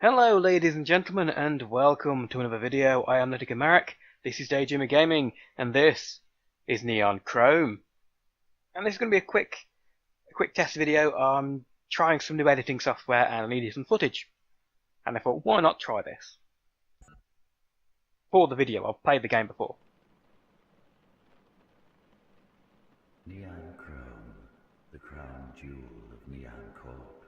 Hello ladies and gentlemen, and welcome to another video. I am Littica, this is DayDreamer Gaming, and this is Neon Chrome. And this is going to be a quick test video. I'm trying some new editing software and I needed some footage. And I thought, why not try this? For the video, I've played the game before. Neon Chrome, the crown jewel of Neon Corp.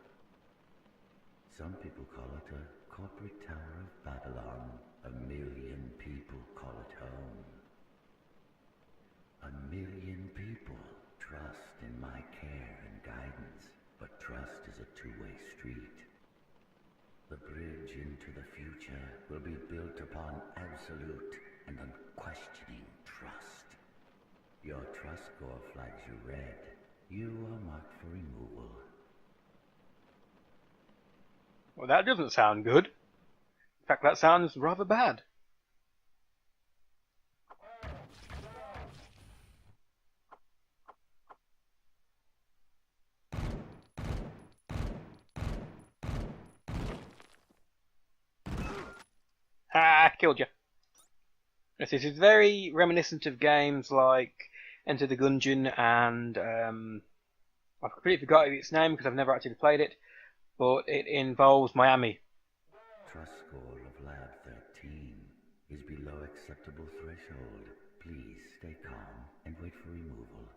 Some people call it a corporate tower of Babylon. 1,000,000 people call it home. 1,000,000 people trust in my care and guidance, but trust is a two-way street. The bridge into the future will be built upon absolute and unquestioning trust. Your trust score flags you red. You are marked for removal. Well, that doesn't sound good. In fact, that sounds rather bad. Ah, killed you. This is very reminiscent of games like Enter the Gungeon and I've completely forgotten its name because I've never actually played it, but it involves Miami. Trust score of Lab 13 is below acceptable threshold. Please stay calm and wait for removal.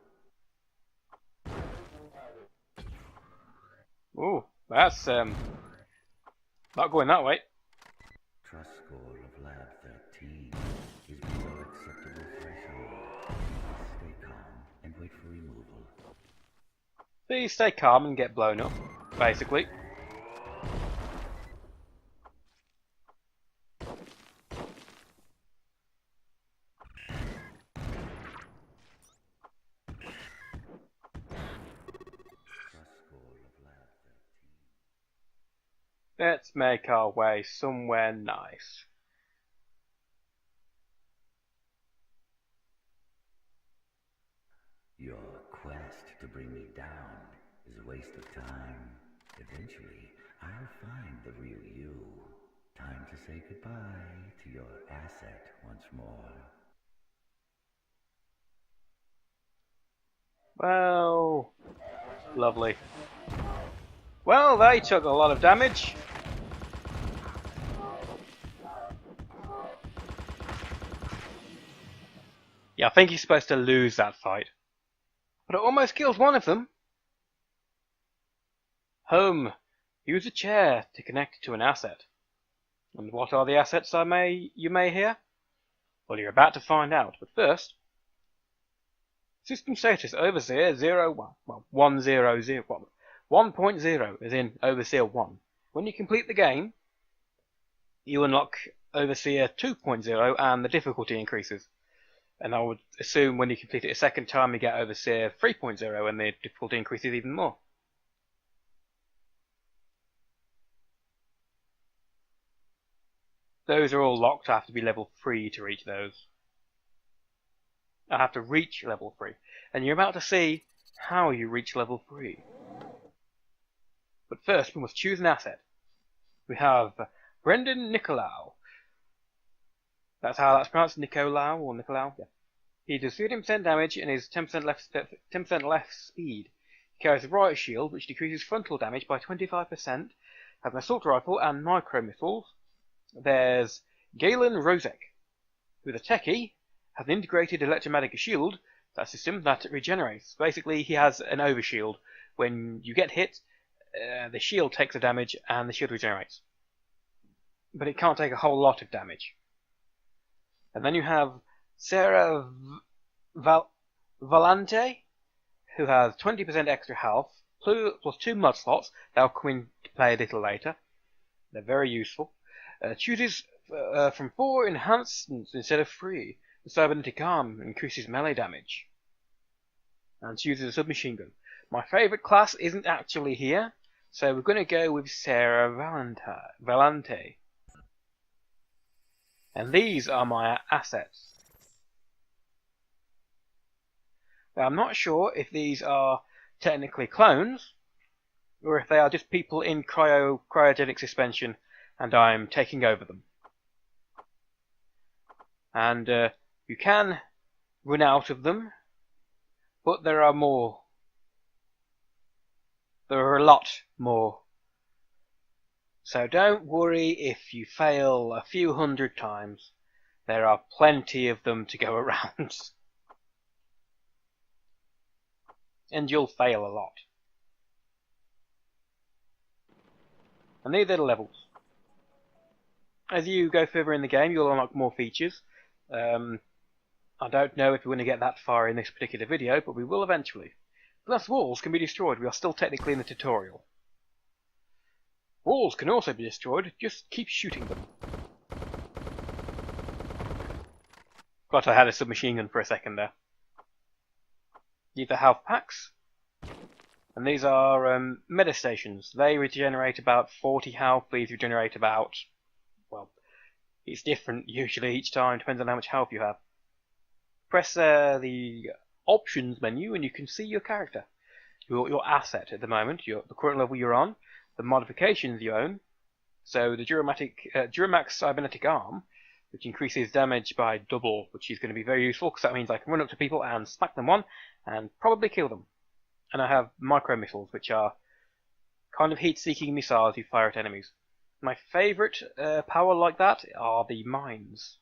Ooh, that's not going that way. Trust score of Lab 13 is below acceptable threshold. Please stay calm and wait for removal. Please stay calm and get blown up, basically. Let's make our way somewhere nice. Your quest to bring me down is a waste of time. Eventually, I'll find the real you. Time to say goodbye to your asset once more. Well, lovely. Well, they took a lot of damage. Yeah, I think he's supposed to lose that fight. But it almost kills one of them. Home. Use a chair to connect to an asset. And what are the assets you may hear? Well, you're about to find out, but first... System status Overseer 01. Well, 100. 1.0 is in Overseer 1. When you complete the game, you unlock Overseer 2.0 and the difficulty increases. And I would assume when you complete it a second time you get Overseer 3.0 and the difficulty increases even more. Those are all locked. I have to be level 3 to reach those. I have to reach level 3. And you're about to see how you reach level 3. But first we must choose an asset. We have Brendan Nicolau. That's how that's pronounced, Nicolau or Nicolau. Yeah. He does 15% damage and is 10% less speed. He carries a riot shield, which decreases frontal damage by 25%. Has an assault rifle and micro missiles. There's Galen Rozek, who's a techie, has an integrated electromagnetic shield, that system that regenerates. Basically, he has an overshield. When you get hit, the shield takes the damage and the shield regenerates. But it can't take a whole lot of damage. And then you have Sarah Valente, who has 20% extra health, plus 2 mod slots. They'll come into play a little later. They're very useful. Chooses from 4 enhancements instead of 3. The cybernetic arm increases melee damage. And chooses a submachine gun. My favourite class isn't actually here, so we're going to go with Sarah Valente. And these are my assets. Now, I'm not sure if these are technically clones, or if they are just people in cryogenic suspension and I'm taking over them. And you can run out of them, but there are more. There are a lot more. So don't worry if you fail a few hundred times. There are plenty of them to go around. And you'll fail a lot. And these are the levels. As you go further in the game, you'll unlock more features. I don't know if we're going to get that far in this particular video, but we will eventually. Glass walls can be destroyed. We are still technically in the tutorial. Walls can also be destroyed. Just keep shooting them. Thought I had a submachine gun for a second there. These are health packs. And these are meta stations. They regenerate about 40 health. These regenerate about, well, it's different usually each time. Depends on how much health you have. Press the options menu and you can see your character. Your asset at the moment, the current level you're on, the modifications you own. So the Duramax Cybernetic Arm, which increases damage by double, which is going to be very useful because that means I can run up to people and smack them one and probably kill them. And I have micro missiles, which are kind of heat-seeking missiles you fire at enemies. My favourite power like that are the mines.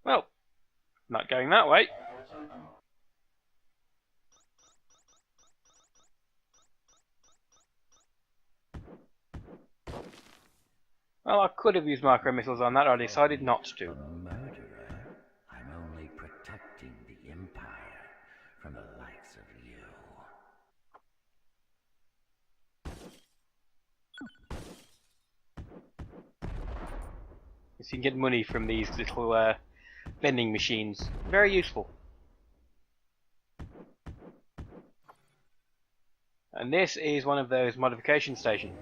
Well, not going that way. Well, I could have used micro missiles on that, I decided not to. A murderer? I'm only protecting the Empire from the likes of you. You can get money from these little vending machines. Very useful. And this is one of those modification stations.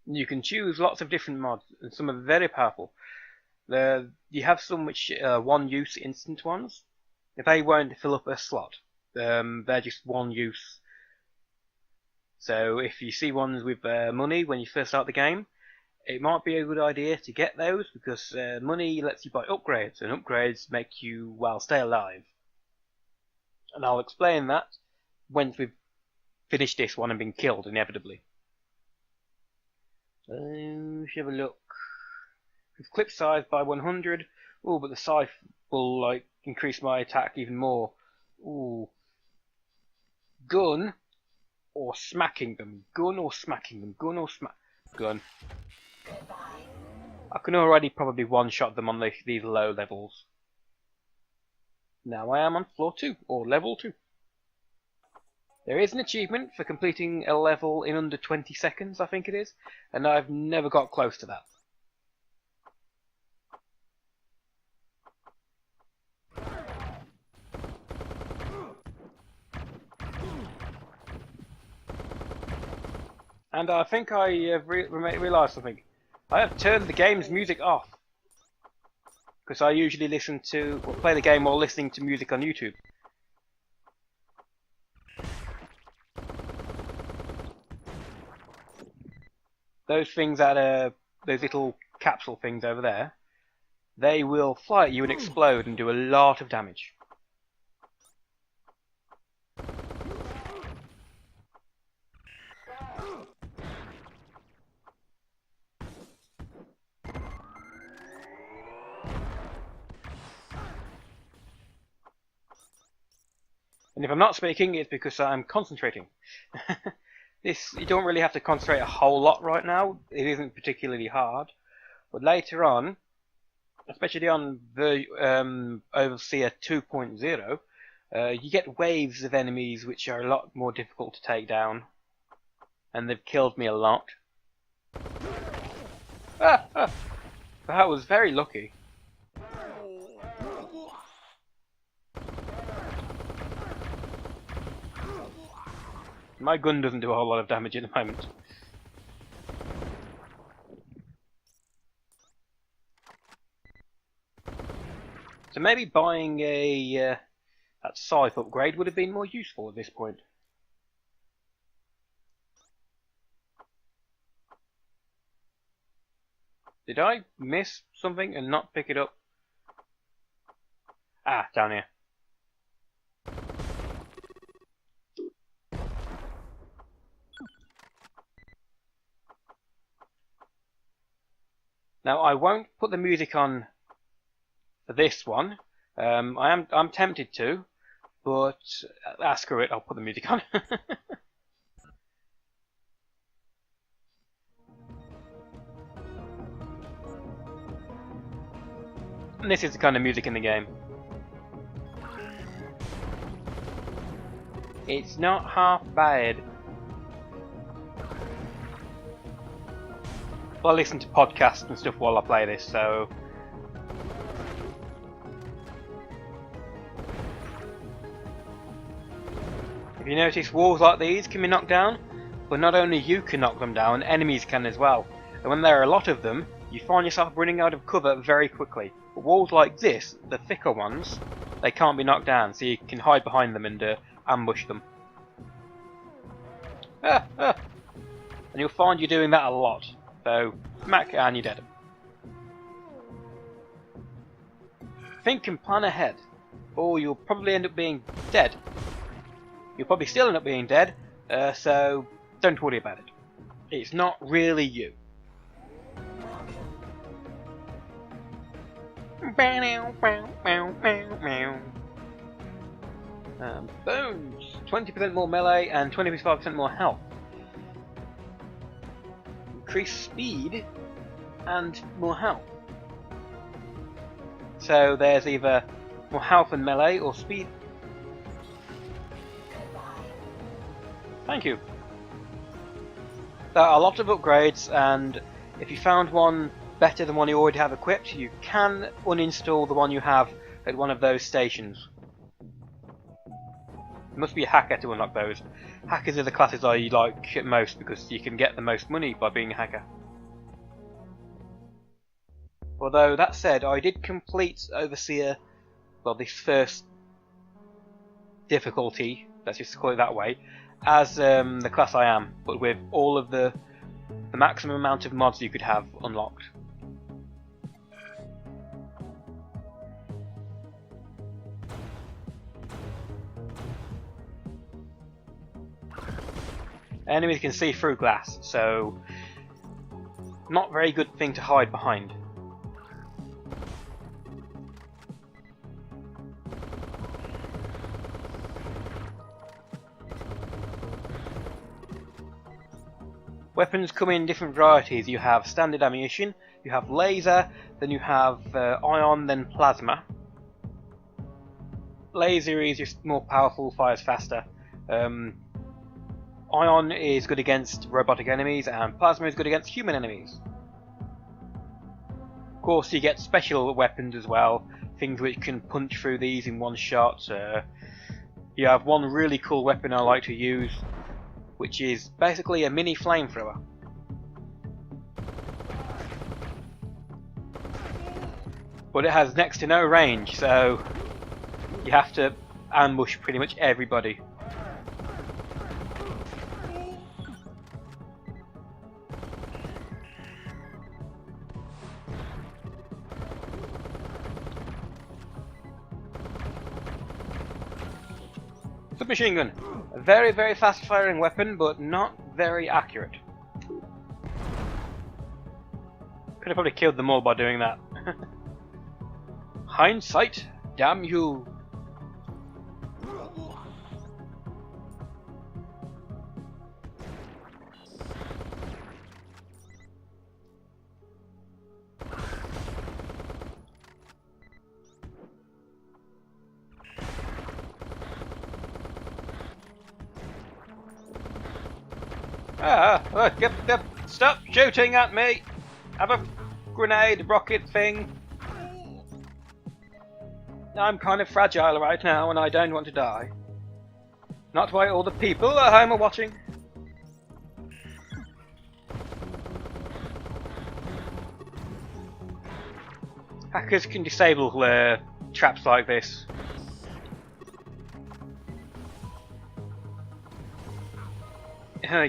You can choose lots of different mods, and some are very powerful. You have some which one-use instant ones. They won't fill up a slot. They're just one-use. So if you see ones with money when you first start the game, it might be a good idea to get those because money lets you buy upgrades, and upgrades make you, well, stay alive. And I'll explain that once we've finished this one and been killed, inevitably. Let's have a look. With clip size by 100. Oh, but the scythe will like increase my attack even more. Ooh. Gun or smacking them. Gun or smacking them. Gun or smack. Gun. I can already probably one-shot them on these low levels. Now I am on floor 2, or level 2. There is an achievement for completing a level in under 20 seconds, I think it is, and I've never got close to that. And I think I have realised something. I have turned the game's music off. Because I usually listen to, or play the game while listening to music on YouTube. Those things that those little capsule things over there, they will fly at you and explode and do a lot of damage. And if I'm not speaking, it's because I'm concentrating. You don't really have to concentrate a whole lot right now. It isn't particularly hard. But later on, especially on the Overseer 2.0, you get waves of enemies which are a lot more difficult to take down. And they've killed me a lot. That was very lucky. My gun doesn't do a whole lot of damage at the moment. So maybe buying a that scythe upgrade would have been more useful at this point. Did I miss something and not pick it up? Ah, down here. Now I won't put the music on for this one. I'm tempted to, but screw it. I'll put the music on. And this is the kind of music in the game. It's not half bad. Well, I listen to podcasts and stuff while I play this, so... If you notice, walls like these can be knocked down, but not only you can knock them down, enemies can as well. And when there are a lot of them, you find yourself running out of cover very quickly. But walls like this, the thicker ones, they can't be knocked down, so you can hide behind them and ambush them. And you'll find you're doing that a lot. So, smack and you're dead. Think and plan ahead, or you'll probably end up being dead. You'll probably still end up being dead, so don't worry about it. It's not really you. Bones! 20% more melee and 25% more health. Increase speed and more health. So there's either more health and melee or speed. Thank you. There are a lot of upgrades, and if you found one better than one you already have equipped, you can uninstall the one you have at one of those stations. You must be a hacker to unlock those. Hackers are the classes I like most because you can get the most money by being a hacker. Although, that said, I did complete Overseer, well, this first difficulty, let's just call it that way, as the class I am, but with all of the maximum amount of mods you could have unlocked. Enemies can see through glass, so not very good thing to hide behind. Weapons come in different varieties. You have standard ammunition, you have laser, then you have ion, then plasma. Laser is just more powerful, fires faster. Ion is good against robotic enemies, and plasma is good against human enemies. Of course, you get special weapons as well, things which can punch through these in one shot. You have one really cool weapon I like to use, which is basically a mini flamethrower. But it has next to no range, so you have to ambush pretty much everybody. Submachine gun. A very, very fast firing weapon, but not very accurate. Could have probably killed them all by doing that. Hindsight, damn you. Stop shooting at me! Have a grenade rocket thing. I'm kind of fragile right now and I don't want to die. Not while all the people at home are watching. Hackers can disable traps like this.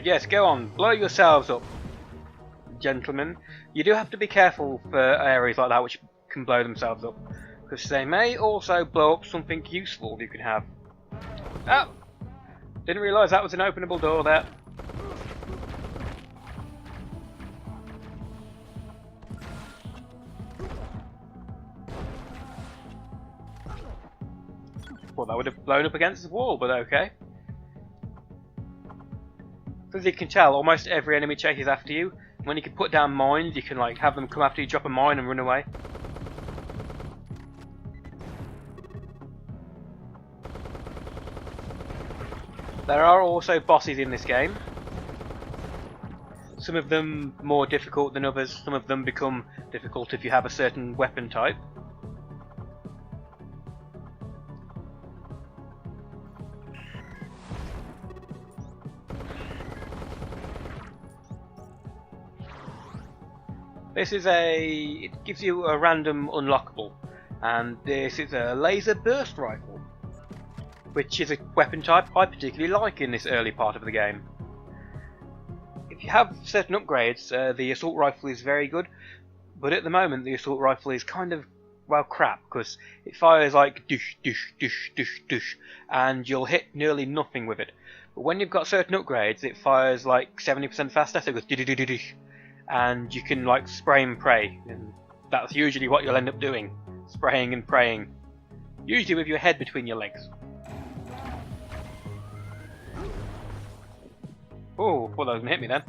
Yes, go on, blow yourselves up, gentlemen. You do have to be careful for areas like that which can blow themselves up, because they may also blow up something useful you can have. Oh! Didn't realise that was an openable door there. Well, that would have blown up against the wall, but okay. As you can tell, almost every enemy chases after you. When you can put down mines, you can like have them come after you, drop a mine and run away. There are also bosses in this game. Some of them more difficult than others, some of them become difficult if you have a certain weapon type. This is it gives you a random unlockable, and this is a laser burst rifle, which is a weapon type I particularly like in this early part of the game. If you have certain upgrades, the assault rifle is very good, but at the moment the assault rifle is kind of, well, crap, because it fires like douche, douche, douche, douche, douche, and you'll hit nearly nothing with it. But when you've got certain upgrades, it fires like 70% faster, so it goes douche, douche, douche, douche. And you can like spray and pray, and that's usually what you'll end up doing, spraying and praying, usually with your head between your legs. Oh, thought that was gonna hit me then.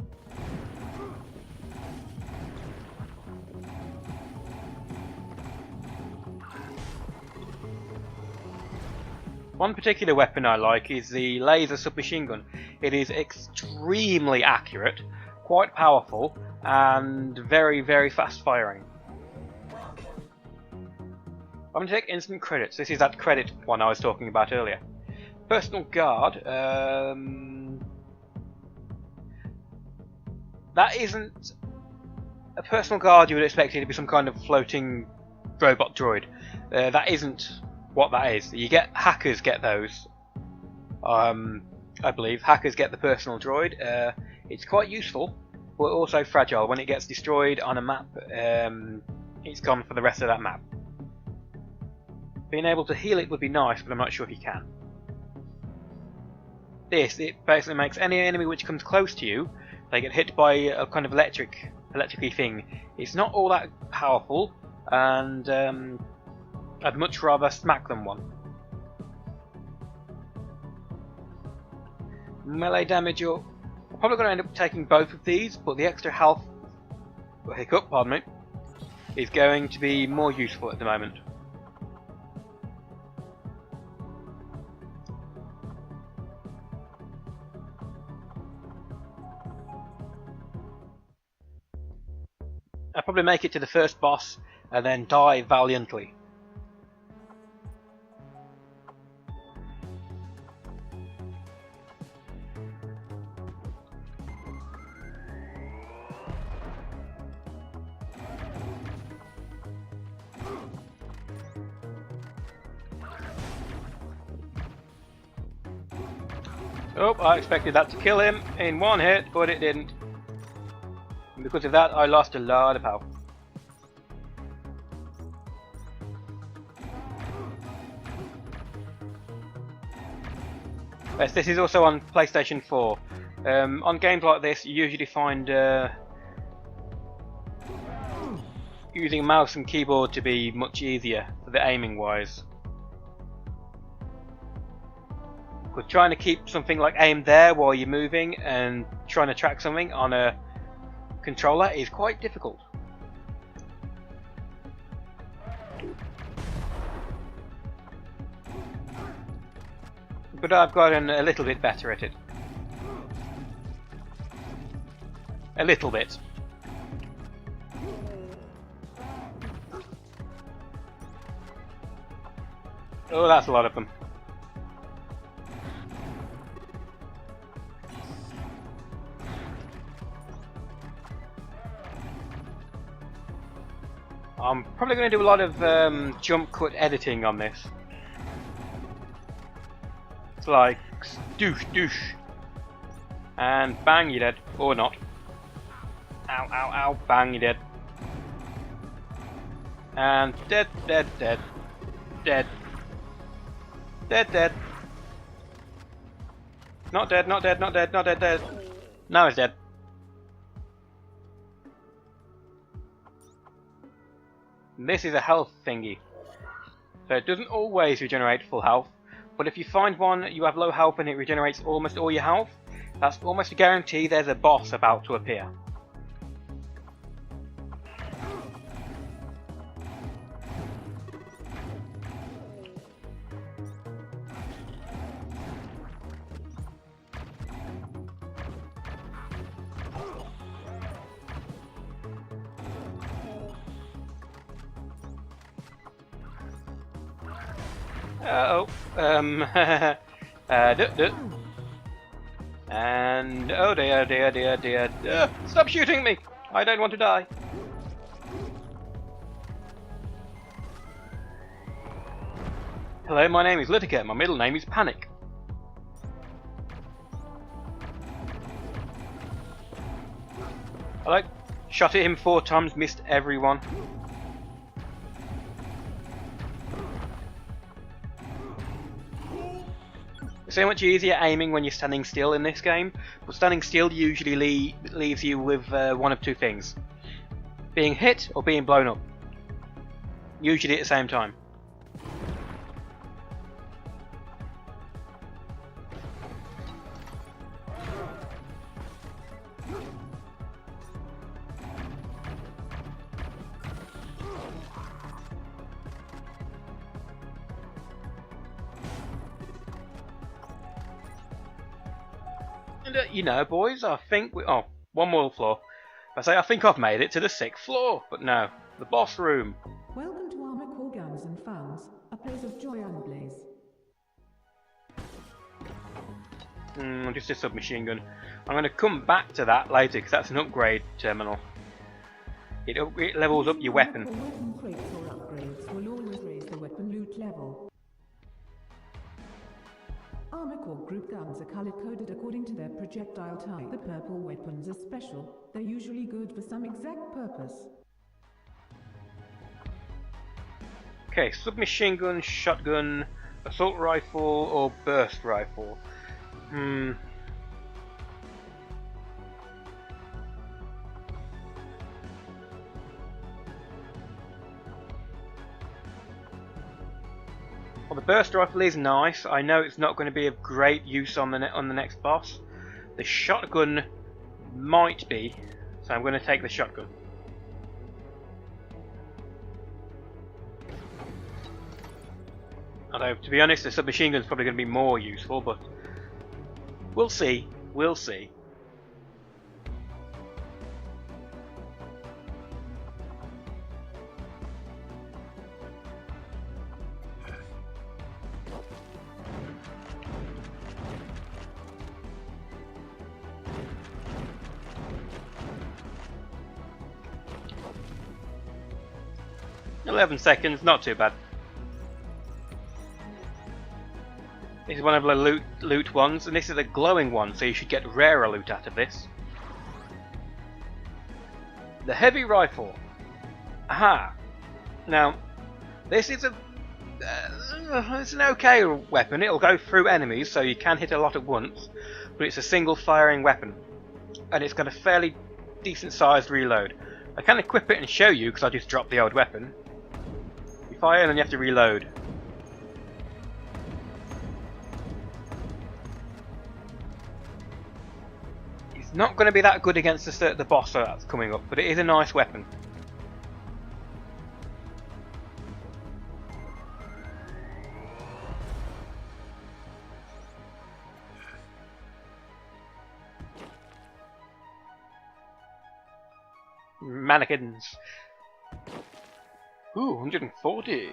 One particular weapon I like is the laser submachine gun. It is extremely accurate, quite powerful, and very, very fast firing. I'm going to take instant credits. This is that credit one I was talking about earlier. Personal guard. That isn't a personal guard you would expect it to be some kind of floating robot droid. That isn't what that is. You get hackers get those. I believe hackers get the personal droid. It's quite useful, but also fragile. When it gets destroyed on a map, it's gone for the rest of that map. Being able to heal it would be nice, but I'm not sure if you can. It basically makes any enemy which comes close to you, they get hit by a kind of electric-y thing. It's not all that powerful, and I'd much rather smack than one. Melee damage, I'm probably going to end up taking both of these, but the extra health, hiccup, pardon me, is going to be more useful at the moment. I'll probably make it to the first boss and then die valiantly. Oh, I expected that to kill him in one hit, but it didn't. And because of that, I lost a lot of health. Yes, this is also on PlayStation 4. On games like this, you usually find using mouse and keyboard to be much easier for the aiming wise. Because trying to keep something like aimed there while you're moving and trying to track something on a controller is quite difficult. But I've gotten a little bit better at it. A little bit. Oh, that's a lot of them. I'm probably going to do a lot of jump cut editing on this. It's like douche, douche, and bang, you're dead, or not. Ow, ow, ow, bang, you're dead. And dead, dead, dead, dead, dead, dead. Not dead, not dead, not dead, not dead, dead. Now he's dead. And this is a health thingy. So it doesn't always regenerate full health, but if you find one you have low health and it regenerates almost all your health, that's almost a guarantee there's a boss about to appear. And oh dear, dear, dear, dear. Stop shooting me! I don't want to die. Hello, my name is Littica. My middle name is Panic. Hello. Shot at him 4 times, missed everyone. It's so much easier aiming when you're standing still in this game, but standing still usually leaves you with one of two things. Being hit or being blown up. Usually at the same time. And you know, boys, I think we... Oh, one more floor. I think I've made it to the 6th floor, but no. The boss room. Welcome to Armor Core Guns and Founds, a place of joy and blaze. Just a submachine gun. I'm going to come back to that later, because that's an upgrade terminal. It levels up your weapon. Weapon crates or upgrades will always raise the weapon loot level. Armor Core group guns are color-coded according to their projectile type. The purple weapons are special. They're usually good for some exact purpose. Okay, submachine gun, shotgun, assault rifle, or burst rifle. Well, the burst rifle is nice. I know it's not going to be of great use on the next boss. The shotgun might be, so I'm going to take the shotgun. Although, to be honest, the submachine gun is probably going to be more useful, but we'll see. We'll see. "11 seconds, not too bad." This is one of the loot ones, and this is a glowing one, so you should get rarer loot out of this. The heavy rifle. Aha! Now, this is it's an okay weapon. It'll go through enemies, so you can hit a lot at once, but it's a single firing weapon, and it's got a fairly decent sized reload. I can equip it and show you because I just dropped the old weapon. You fire and then you have to reload. It's not going to be that good against the boss that's coming up, but it is a nice weapon. Mannequins. Ooh, 140.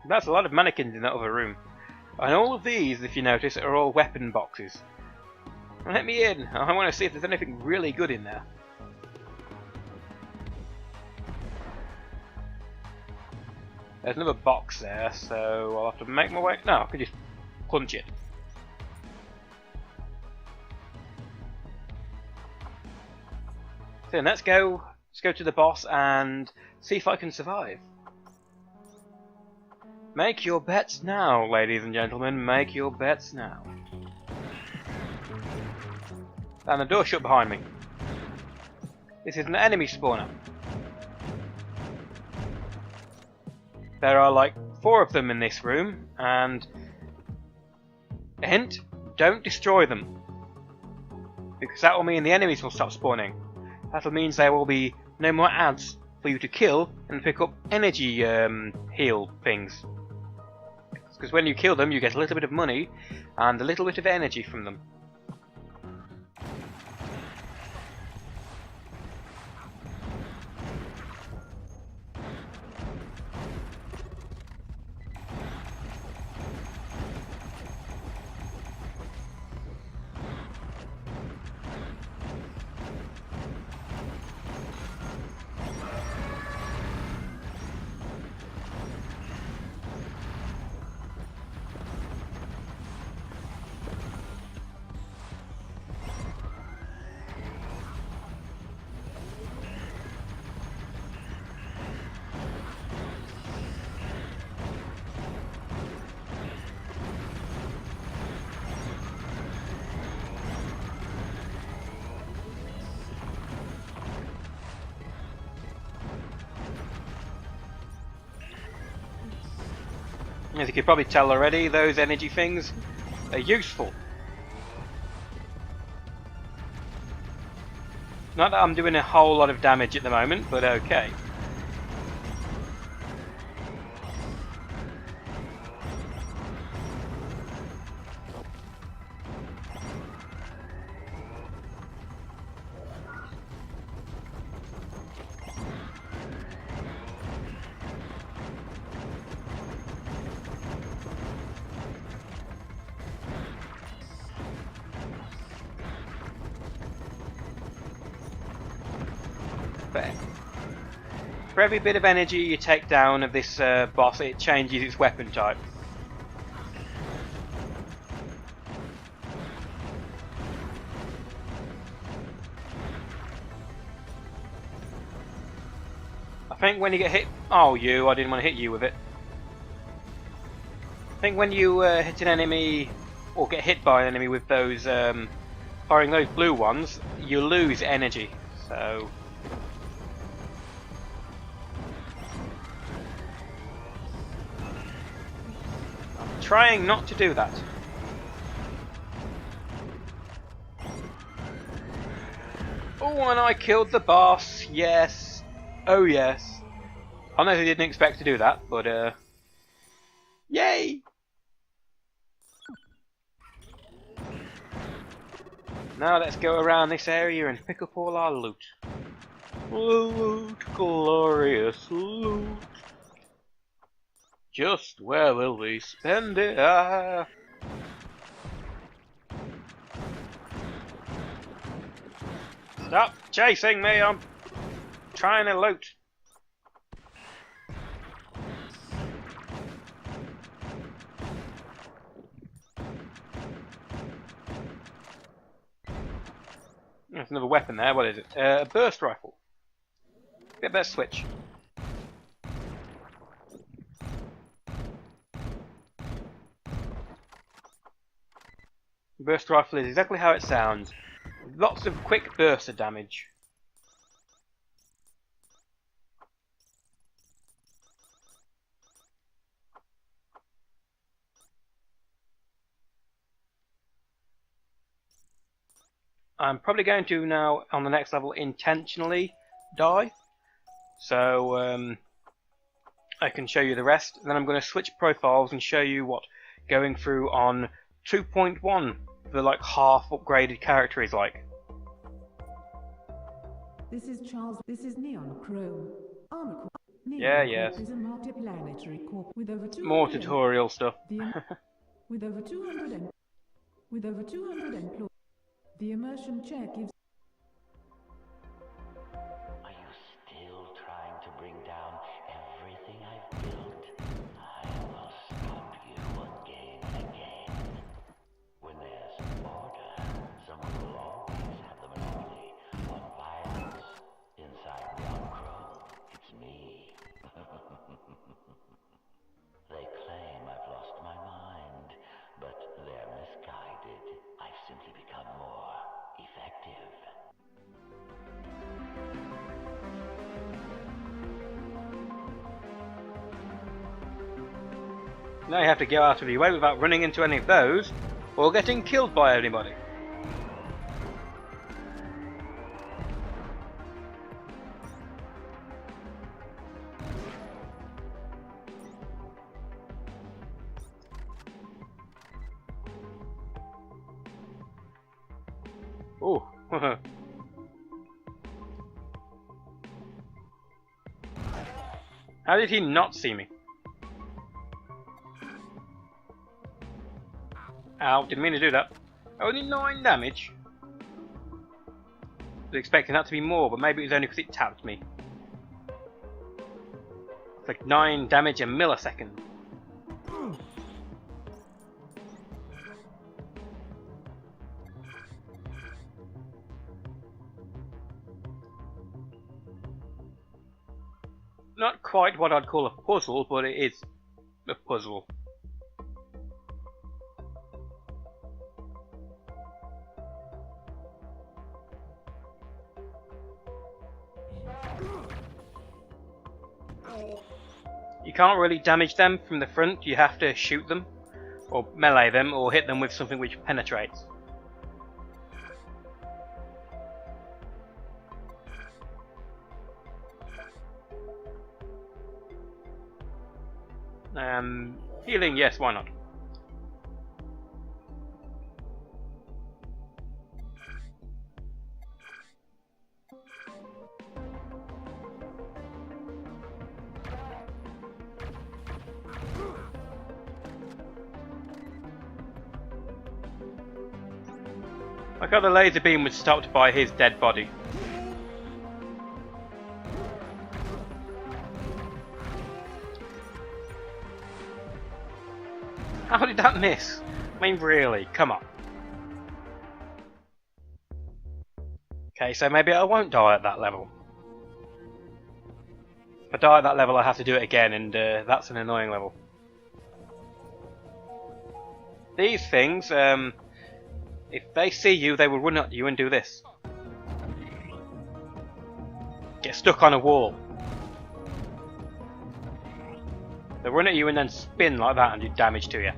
That's a lot of mannequins in that other room. And all of these, if you notice, are all weapon boxes. Let me in. I want to see if there's anything really good in there. There's another box there, so I'll have to make my way. No, I can just punch it. So let's go to the boss and see if I can survive. Make your bets now, ladies and gentlemen. Make your bets now. And the door shut behind me. This is an enemy spawner. There are like 4 of them in this room, and hint, don't destroy them, because that will mean the enemies will stop spawning. That means there will be no more ads for you to kill and pick up energy heal things. Because when you kill them, you get a little bit of money and a little bit of energy from them. As you can probably tell already, those energy things are useful. Not that I'm doing a whole lot of damage at the moment, but okay. For every bit of energy you take down of this boss, it changes its weapon type. I think when you get hit... Oh, I didn't want to hit you with it. I think when you hit an enemy, or get hit by an enemy with those, firing those blue ones, you lose energy, so... Trying not to do that. Oh, and I killed the boss. Yes. Oh, yes. I know they didn't expect to do that, but yay! Now let's go around this area and pick up all our loot. Loot, glorious loot. Just where will we spend it? Stop chasing me, I'm trying to loot. There's another weapon there, what is it? A burst rifle. Get that switch. Burst rifle is exactly how it sounds. Lots of quick bursts of damage. I'm probably going to now, on the next level, intentionally die. So, I can show you the rest. Then I'm going to switch profiles and show you what going through on 2.1, the like half upgraded character is like. This is Charles. This is Neon Chrome. Armor Corp. Neon Yeah, Corp yes. is a multiplanetary corp with over 200 More tutorial stuff. with over 200 employees. The immersion check gives. Are you still trying to bring down everything I've built? Now you have to go out of your way without running into any of those, or getting killed by anybody. Ooh. How did he not see me? Ow, didn't mean to do that. Only 9 damage. I was expecting that to be more, but maybe it was only because it tapped me. It's like 9 damage a millisecond. Not quite what I'd call a puzzle, but it is a puzzle. You can't really damage them from the front, you have to shoot them, or melee them, or hit them with something which penetrates. Healing, yes, why not? Like how the laser beam was stopped by his dead body. How did that miss? I mean, really, come on. Okay, so maybe I won't die at that level. If I die at that level, I have to do it again, and that's an annoying level. These things, if they see you, they will run at you and do this. Get stuck on a wall. They'll run at you and then spin like that and do damage to you.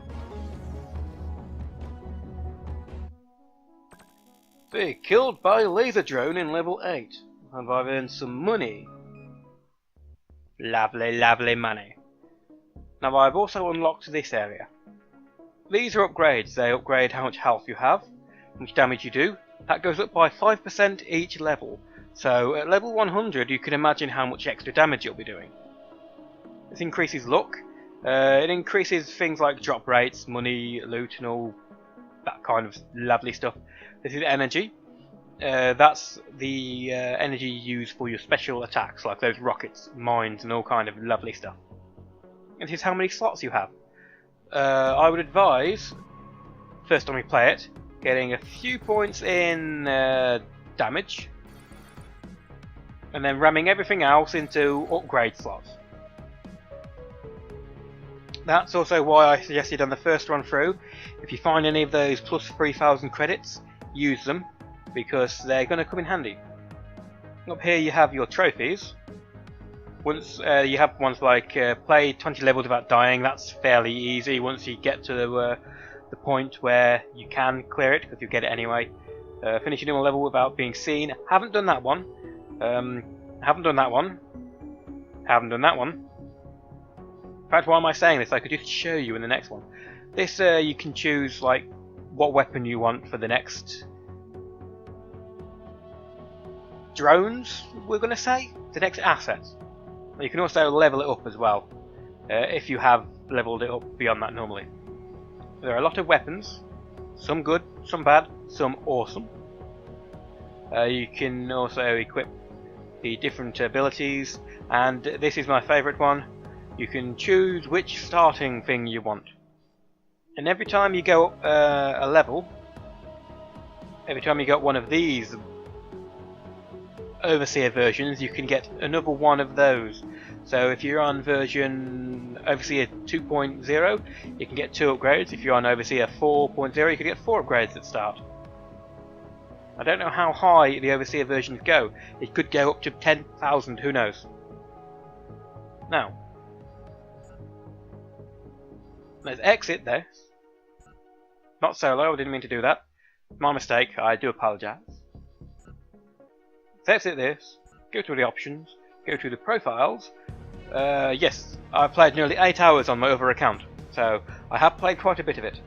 Be killed by laser drone in level 8. And I've earned some money. Lovely, lovely money. Now I've also unlocked this area. These are upgrades. They upgrade how much health you have, how much damage you do. That goes up by 5% each level. So at level 100 you can imagine how much extra damage you'll be doing. This increases luck. It increases things like drop rates, money, loot and all that kind of lovely stuff. This is energy. That's the energy you use for your special attacks, like those rockets, mines and all kind of lovely stuff. And this is how many slots you have. I would advise, first time you play it, getting a few points in damage, and then ramming everything else into upgrade slots. That's also why I suggested on the first run through, if you find any of those plus 3,000 credits, use them, because they're going to come in handy. Up here you have your trophies. Once you have ones like play 20 levels without dying, that's fairly easy once you get to the point where you can clear it, because you get it anyway. Finish a normal level without being seen. Haven't done that one. Haven't done that one. Haven't done that one. In fact, why am I saying this? I could just show you in the next one. This you can choose like what weapon you want for the next drones, we're going to say, the next assets. You can also level it up as well, if you have leveled it up beyond that normally. There are a lot of weapons, some good, some bad, some awesome. You can also equip the different abilities, and this is my favourite one. You can choose which starting thing you want. And every time you go up a level, every time you get one of these Overseer versions, you can get another one of those. So if you're on version Overseer 2.0, you can get 2 upgrades. If you're on Overseer 4.0, you can get 4 upgrades at start. I don't know how high the Overseer versions go. It could go up to 10,000, who knows. Now, Let's exit this. Not solo, I didn't mean to do that. My mistake, I do apologise. Let's exit this, go to the options, go to the profiles. Yes, I've played nearly 8 hours on my other account, so I have played quite a bit of it.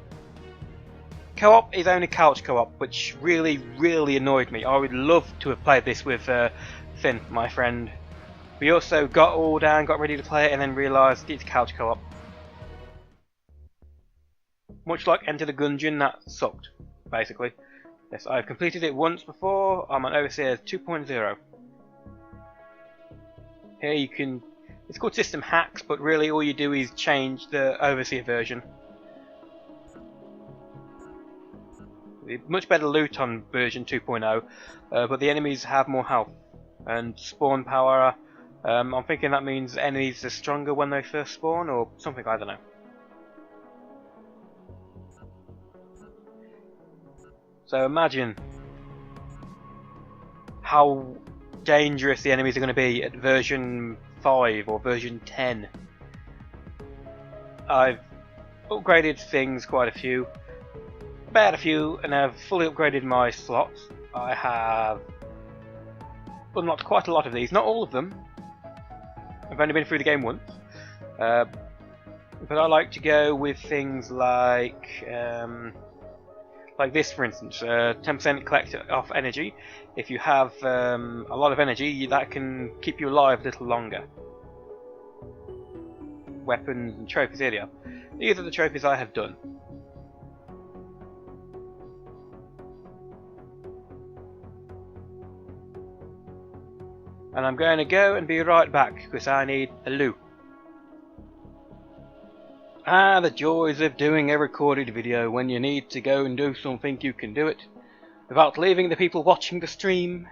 Co-op is only couch co-op, which really, really annoyed me. I would love to have played this with Finn, my friend. We also got all down, got ready to play it, and then realised it's couch co-op. Much like Enter the Gungeon, that sucked, basically. Yes, I've completed it once before. I'm on Overseers 2.0. Here you can... It's called System Hacks, but really all you do is change the Overseer version. Much better loot on version 2.0, but the enemies have more health. And spawn power, I'm thinking that means enemies are stronger when they first spawn, or something, I don't know. So imagine how dangerous the enemies are going to be at version 5 or version 10. I've upgraded things quite a few, and I've fully upgraded my slots. I have unlocked quite a lot of these, not all of them. I've only been through the game once, but I like to go with things like this, for instance, 10% collect off energy. If you have a lot of energy, that can keep you alive a little longer. Weapons and trophies, here they are. These are the trophies I have done. And I'm going to go and be right back because I need a loo. Ah, the joys of doing a recorded video. When you need to go and do something, you can do it without leaving the people watching the stream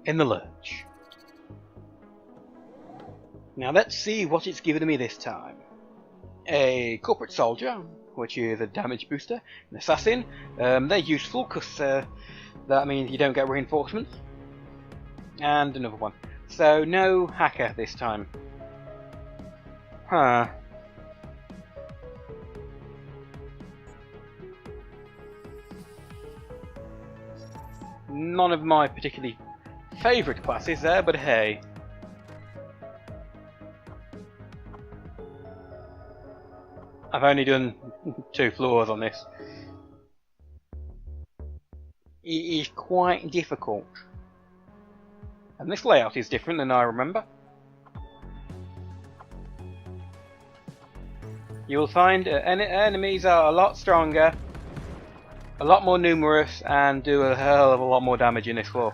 in the lurch. Now let's see what it's given me this time. A corporate soldier, which is a damage booster, an assassin. They're useful because that means you don't get reinforcements. And another one. So no hacker this time. Huh. None of my particularly favourite classes there, but hey. I've only done 2 floors on this. It is quite difficult. And this layout is different than I remember. You will find enemies are a lot stronger, a lot more numerous, and do a hell of a lot more damage in this floor.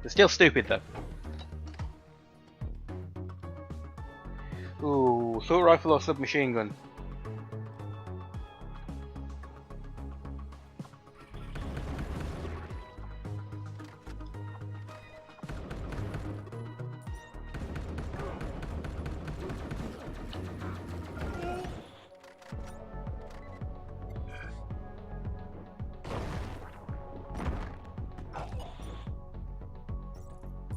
They're still stupid though. Ooh, assault rifle or submachine gun?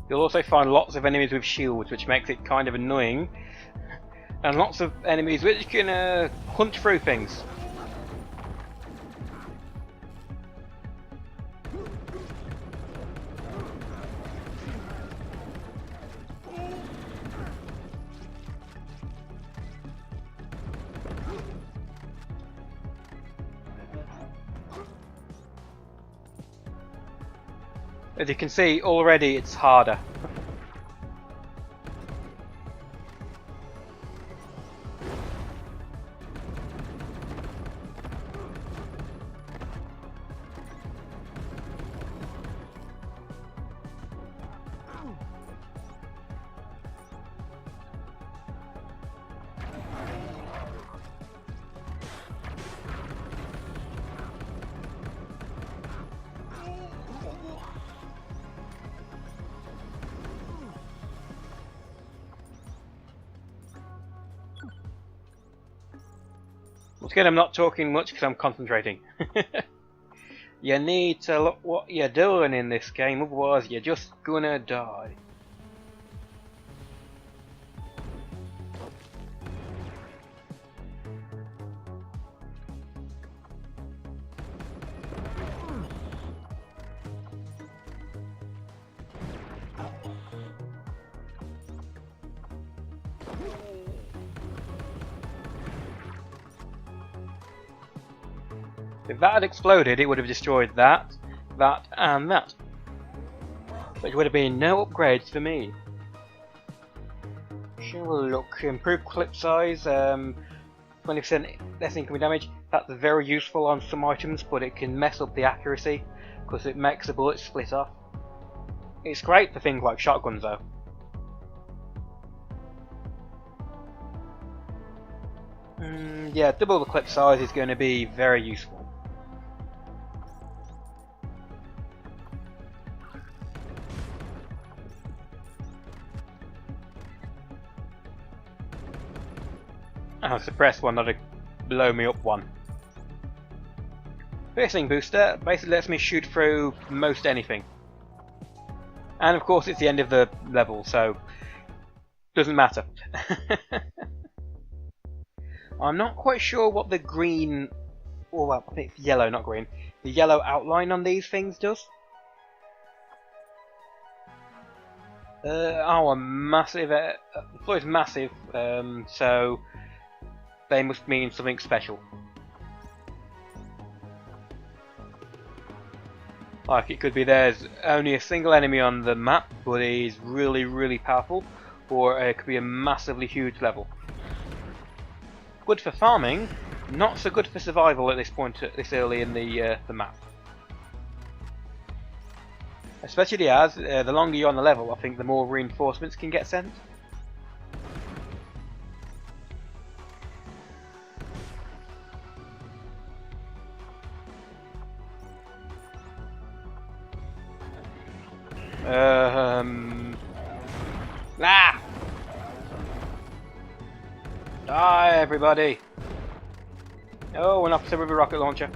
You'll also find lots of enemies with shields, which makes it kind of annoying, and lots of enemies which can hunt through things. As you can see, already it's harder. Once again, I'm not talking much because I'm concentrating. You need to look what you're doing in this game, otherwise you're just gonna die. If that had exploded, it would have destroyed that, that, and that. But it would have been no upgrades for me. Shall we look? Improved clip size, 20% less incoming damage. That's very useful on some items, but it can mess up the accuracy because it makes the bullets split off. It's great for things like shotguns though. Yeah, double the clip size is going to be very useful. I'll suppress one, not a blow me up one. Piercing booster basically lets me shoot through most anything. And of course it's the end of the level, so doesn't matter. I'm not quite sure what the green, or well, I think it's yellow, not green, the yellow outline on these things does. Oh, a massive, the floor is massive, so they must mean something special. Like it could be there's only a single enemy on the map, but he's really, really powerful, or it could be a massively huge level. Good for farming, not so good for survival at this point, this early in the map. Especially as the longer you're on the level, I think the more reinforcements can get sent. Ah! Die, everybody! Oh, an officer with a rocket launcher.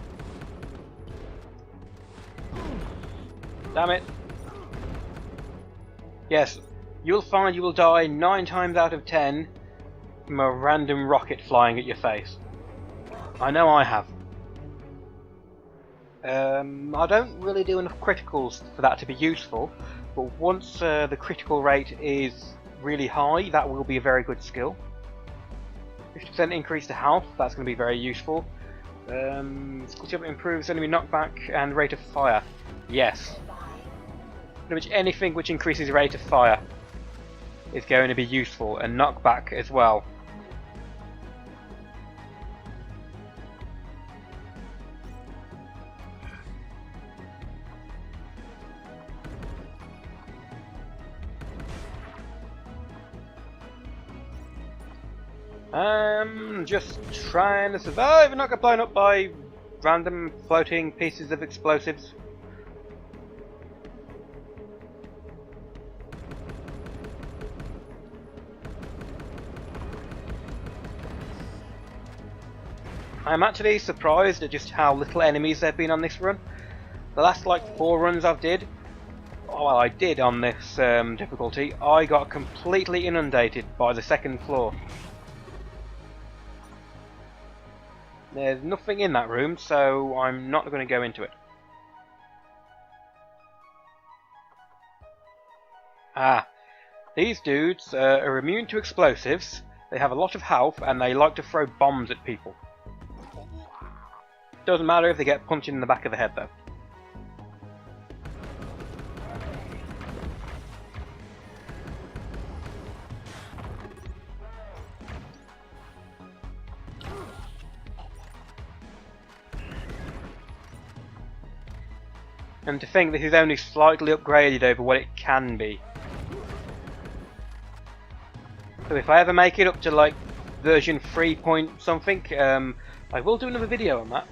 Damn it. Yes, you'll find you will die 9 times out of 10 from a random rocket flying at your face. I know I have. I don't really do enough criticals for that to be useful, but once the critical rate is really high, that will be a very good skill. 50% increase to health, that's going to be very useful. Skill jump improves enemy knockback and rate of fire. Yes. Pretty much anything which increases rate of fire is going to be useful, and knockback as well. Just trying to survive and not get blown up by random floating pieces of explosives. I'm actually surprised at just how little enemies there have been on this run. The last like 4 runs I did on this difficulty, I got completely inundated by the second floor. There's nothing in that room, so I'm not going to go into it. Ah, these dudes are immune to explosives, they have a lot of health, and they like to throw bombs at people. Doesn't matter if they get punched in the back of the head though. And to think this is only slightly upgraded over what it can be. So if I ever make it up to like version 3 point something, I will do another video on that.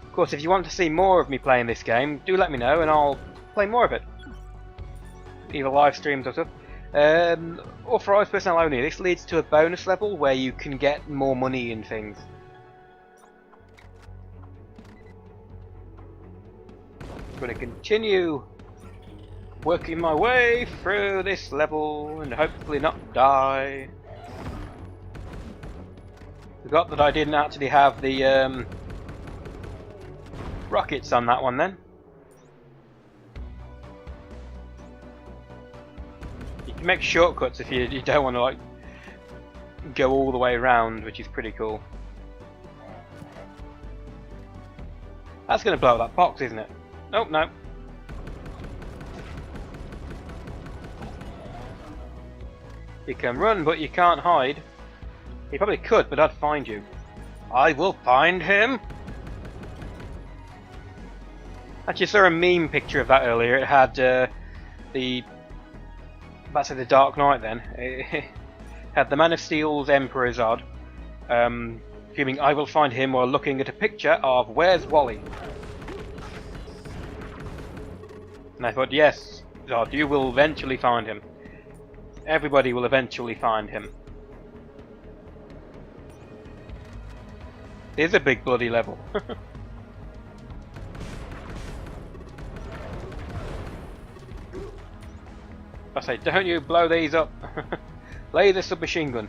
Of course, if you want to see more of me playing this game, do let me know and I'll play more of it. Either live streams or stuff. Authorised personnel only. This leads to a bonus level where you can get more money and things. I'm going to continue working my way through this level and hopefully not die. Forgot that I didn't actually have the rockets on that one then. can make shortcuts if you don't want to like go all the way around, which is pretty cool. That's going to blow up that box, isn't it? Oh, no. You can run, but you can't hide. You probably could, but I'd find you. I will find him! Actually, I saw a meme picture of that earlier. It had the Dark Knight then. It had the Man of Steel's Emperor Zod screaming, I will find him, while looking at a picture of Where's Wally? And I thought, yes, Zod, you will eventually find him. Everybody will eventually find him. It is a big bloody level. I say, don't you blow these up. Lay the submachine gun.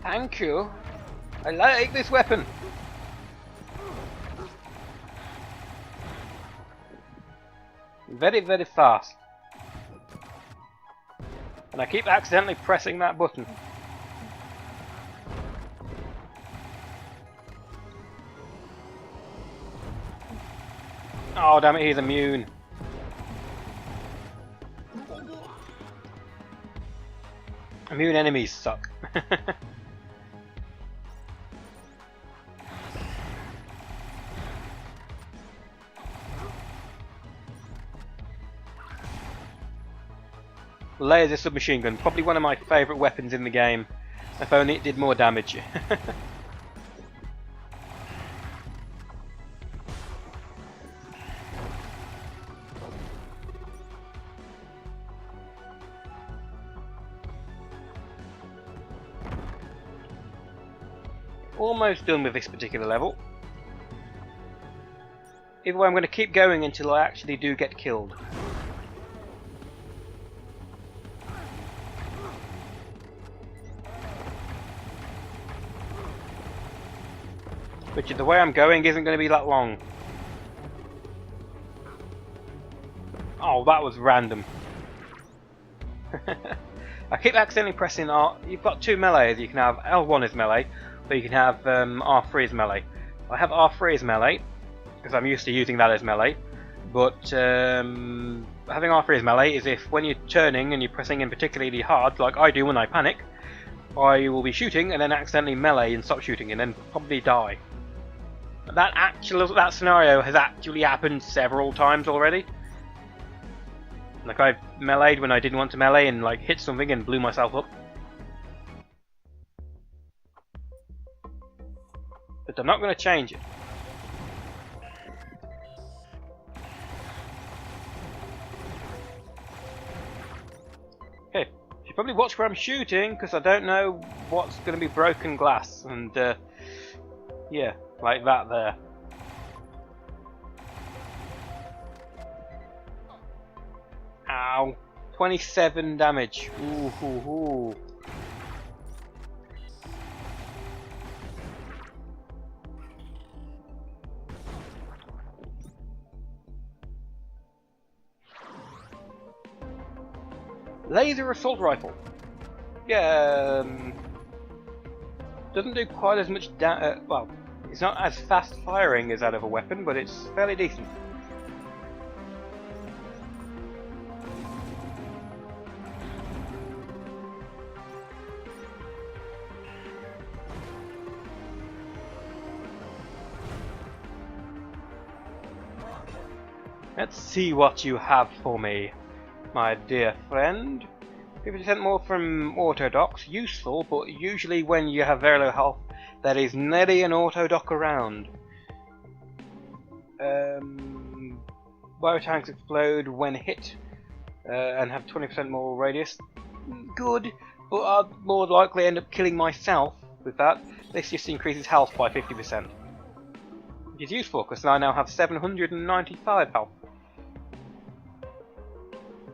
Thank you. I like this weapon. Very, very fast. And I keep accidentally pressing that button. Oh damn it, he's immune. Immune enemies suck. Laser submachine gun, probably one of my favourite weapons in the game. If only it did more damage. Almost done with this particular level. Either way, I'm going to keep going until I actually do get killed. Which, the way I'm going isn't going to be that long. Oh, that was random. I keep accidentally pressing R. You've got two melees. You can have L1 is melee, or you can have R3 as melee. I have R3 as melee, because I'm used to using that as melee. But having R3 as melee is if when you're turning and you're pressing in particularly hard, like I do when I panic, I will be shooting and then accidentally melee and stop shooting and then probably die. That scenario has actually happened several times already. Like I've meleeed when I didn't want to melee and like hit something and blew myself up. But I'm not going to change it. Okay, you should probably watch where I'm shooting because I don't know what's going to be broken glass and yeah. Like that there. Ow. 27 damage. Ooh, hoo, hoo. Laser assault rifle. Yeah. Doesn't do quite as much well. It's not as fast firing as that of a weapon, but it's fairly decent. Let's see what you have for me, my dear friend. 50% more from auto docks, useful, but usually when you have very low health, there is nearly an auto dock around. Biotanks explode when hit and have 20% more radius. Good, but I'll more likely end up killing myself with that. This just increases health by 50%. Which is useful because I now have 795 health.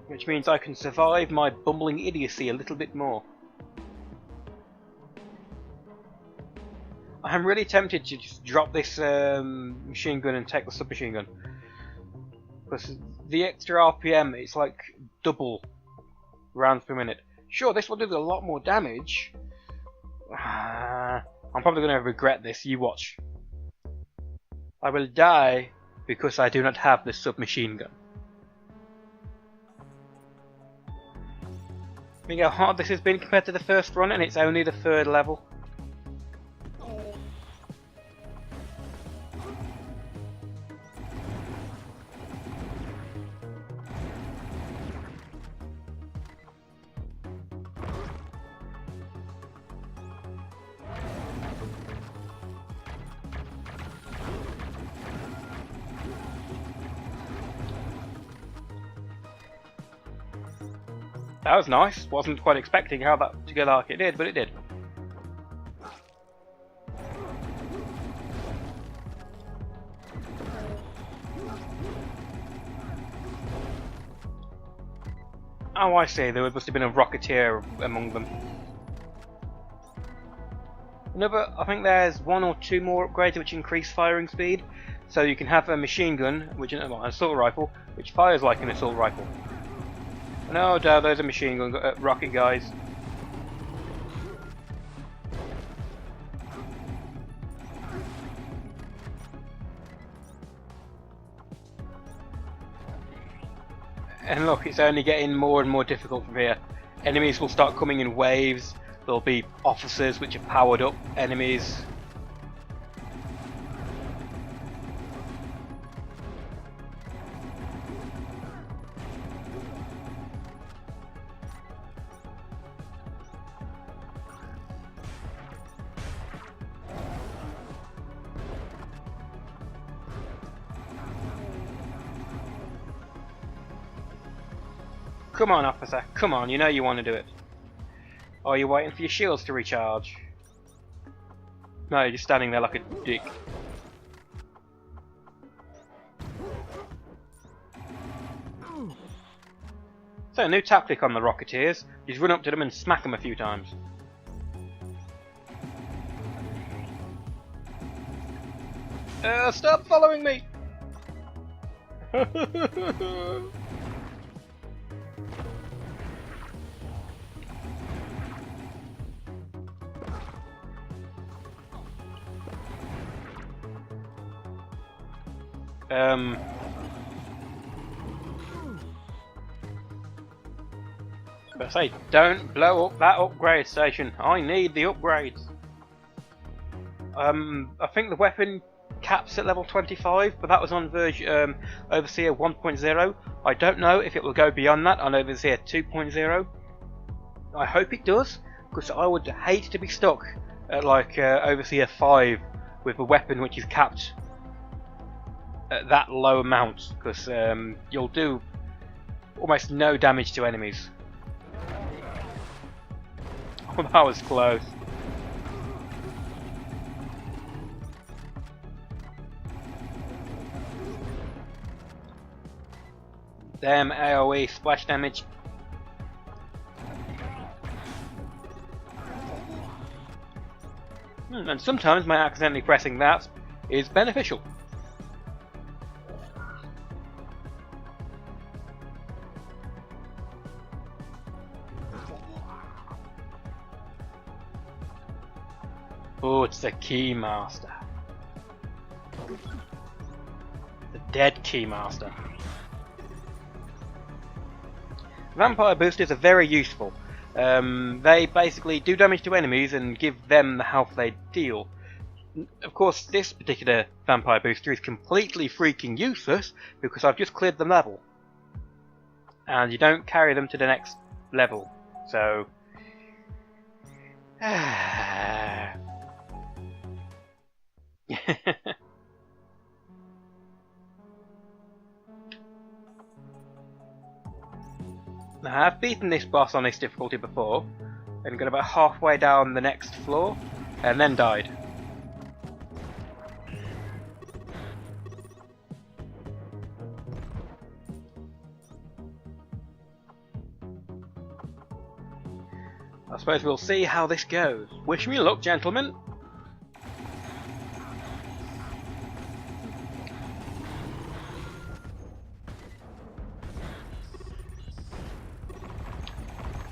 Which means I can survive my bumbling idiocy a little bit more. I'm really tempted to just drop this machine gun and take the submachine gun. Because the extra RPM, it's like double rounds per minute. Sure, this will do a lot more damage. I'm probably going to regret this, you watch. I will die because I do not have the submachine gun. Think how hard this has been compared to the first run, and it's only the 3rd level. That was nice. Wasn't quite expecting how that to go like it did, but it did. Oh, I see. There must have been a rocketeer among them. Another, I think there's 1 or 2 more upgrades which increase firing speed. So you can have a machine gun, which is an assault rifle, which fires like an assault rifle. No doubt those are machine gun rocket guys. And look, it's only getting more and more difficult from here. Enemies will start coming in waves. There'll be officers which are powered up enemies. Come on, officer, come on, you know you want to do it. Or are you waiting for your shields to recharge? No, you're just standing there like a dick. So, new tactic on the Rocketeers. You just run up to them and smack them a few times. Stop following me! But say, don't blow up that upgrade station. I need the upgrades. I think the weapon caps at level 25, but that was on version Overseer 1.0. I don't know if it will go beyond that on Overseer 2.0. I hope it does, because I would hate to be stuck at like Overseer 5 with a weapon which is capped at that low amount, because you'll do almost no damage to enemies. Oh, that was close. Damn AoE splash damage. And sometimes my accidentally pressing that is beneficial. Oh, it's the Keymaster. The dead Keymaster. Vampire boosters are very useful. They basically do damage to enemies and give them the health they deal. Of course, this particular vampire booster is completely freaking useless because I've just cleared the level. And you don't carry them to the next level. So... Now, I've beaten this boss on this difficulty before, and got about halfway down the next floor, and then died. I suppose we'll see how this goes. Wish me luck, gentlemen!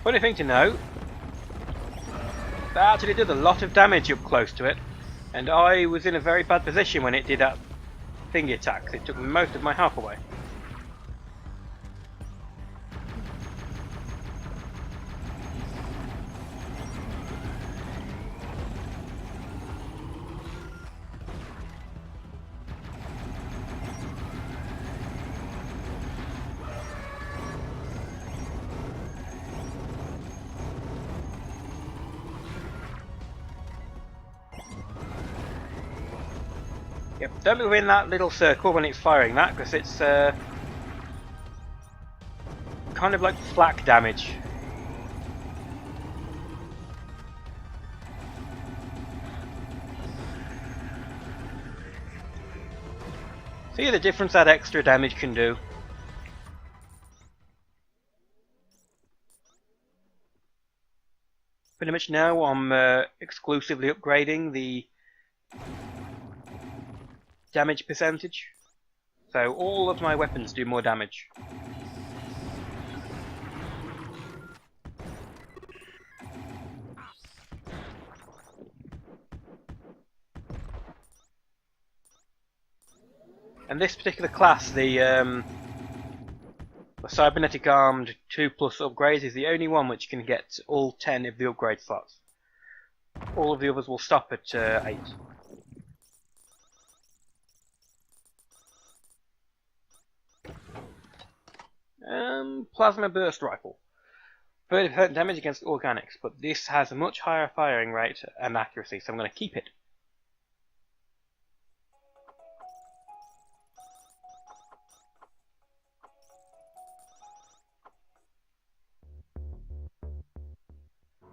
Funny thing to note, that actually did a lot of damage up close to it, and I was in a very bad position when it did that thingy attack. It took most of my health away. Yep, don't move in that little circle when it's firing that, because it's kind of like flak damage. See the difference that extra damage can do? Pretty much now I'm exclusively upgrading the damage percentage, so all of my weapons do more damage. And this particular class, the cybernetic armed 2+ upgrade, is the only one which can get all 10 of the upgrade slots. All of the others will stop at 8. Plasma burst rifle. 30% damage against organics, but this has a much higher firing rate and accuracy, so I'm going to keep it.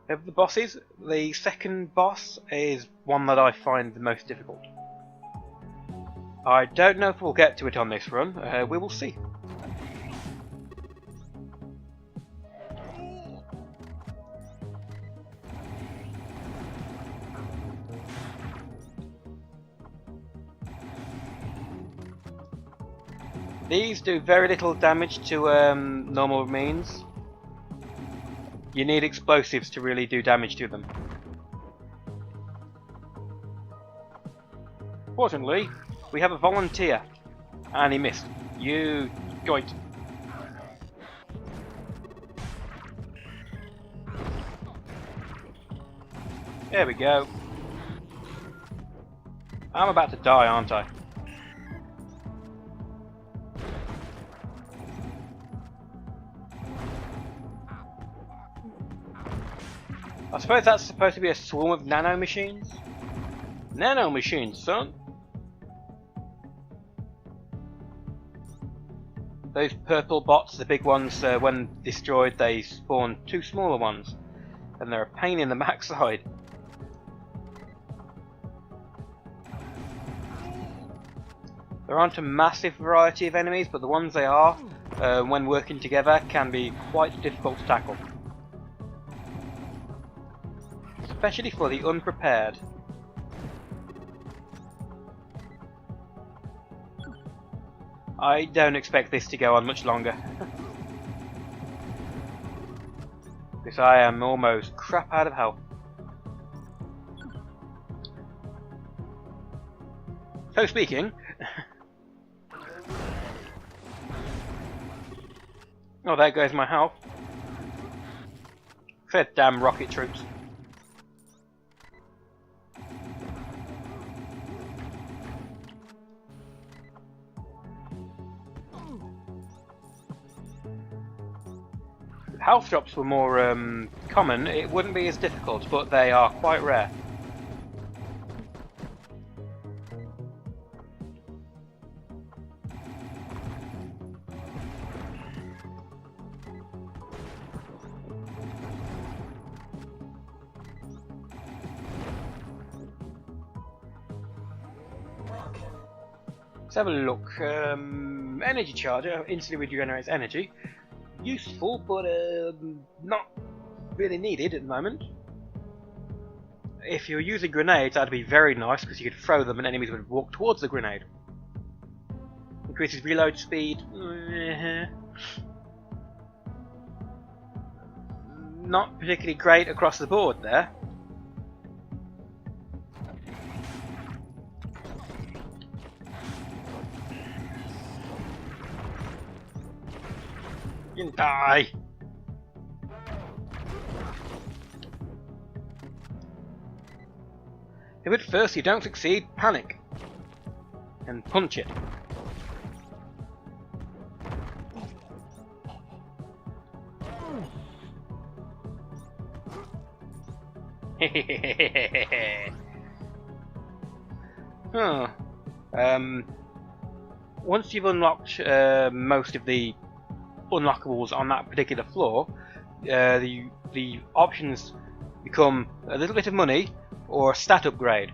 Of the bosses, the second boss is one that I find the most difficult. I don't know if we'll get to it on this run, we will see. These do very little damage to normal means. You need explosives to really do damage to them. Fortunately, we have a volunteer, and he missed. You goit. There we go. I'm about to die, aren't I? I suppose that's supposed to be a swarm of nano machines? Nano machines, son! Those purple bots, the big ones, when destroyed they spawn 2 smaller ones. And they're a pain in the backside. There aren't a massive variety of enemies, but the ones they are, when working together, can be quite difficult to tackle. Especially for the unprepared. I don't expect this to go on much longer. Because I am almost crap out of health. So speaking... oh, there goes my health. Fair damn rocket troops. If health drops were more common, it wouldn't be as difficult, but they are quite rare. Let's have a look. Energy charger instantly regenerates energy. Useful, but not really needed at the moment. If you're using grenades, that'd be very nice because you could throw them and enemies would walk towards the grenade. Increases reload speed. not particularly great across the board there. You can die! If at first you don't succeed, panic and punch it. Huh. Once you've unlocked most of the unlockables on that particular floor, the options become a little bit of money or a stat upgrade.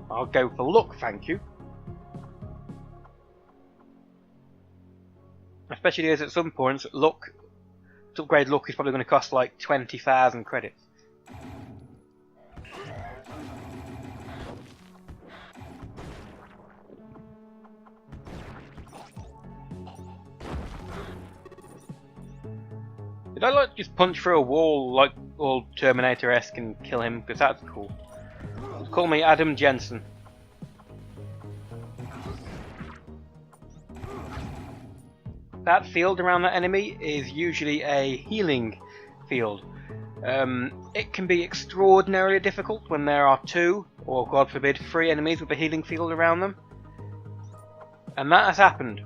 I'll go for luck, thank you. Especially as at some points, luck, to upgrade luck is probably going to cost like 20,000 credits. Did I like just punch through a wall like all Terminator-esque and kill him? Because that's cool. Call me Adam Jensen. That field around that enemy is usually a healing field. It can be extraordinarily difficult when there are 2, or God forbid 3 enemies with a healing field around them. And that has happened.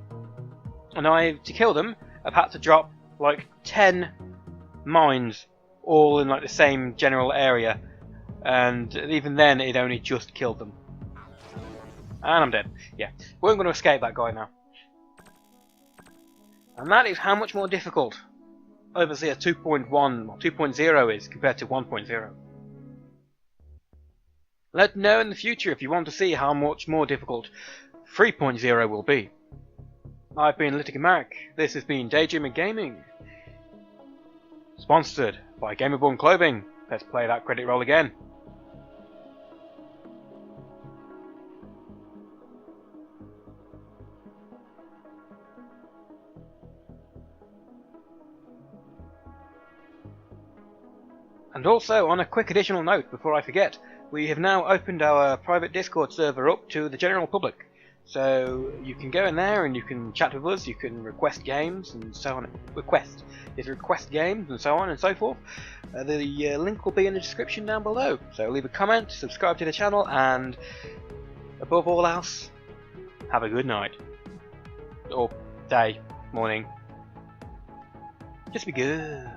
And to kill them, I've had to drop like 10 mines all in like the same general area, and even then it only just killed them. And I'm dead. Yeah, we're going to escape that guy now. And that is how much more difficult Overseer 2.1 or 2.0 is compared to 1.0. Let me know in the future if you want to see how much more difficult 3.0 will be. I've been Littica. This has been DayDreamer Gaming. Sponsored by Gamerborn Clothing. Let's play that credit roll again. And also, on a quick additional note before I forget, we have now opened our private Discord server up to the general public. So you can go in there and you can chat with us, you can request games and so on. Request games and so on and so forth. The link will be in the description down below. So leave a comment, subscribe to the channel, and above all else, have a good night. Or day, morning. Just be good.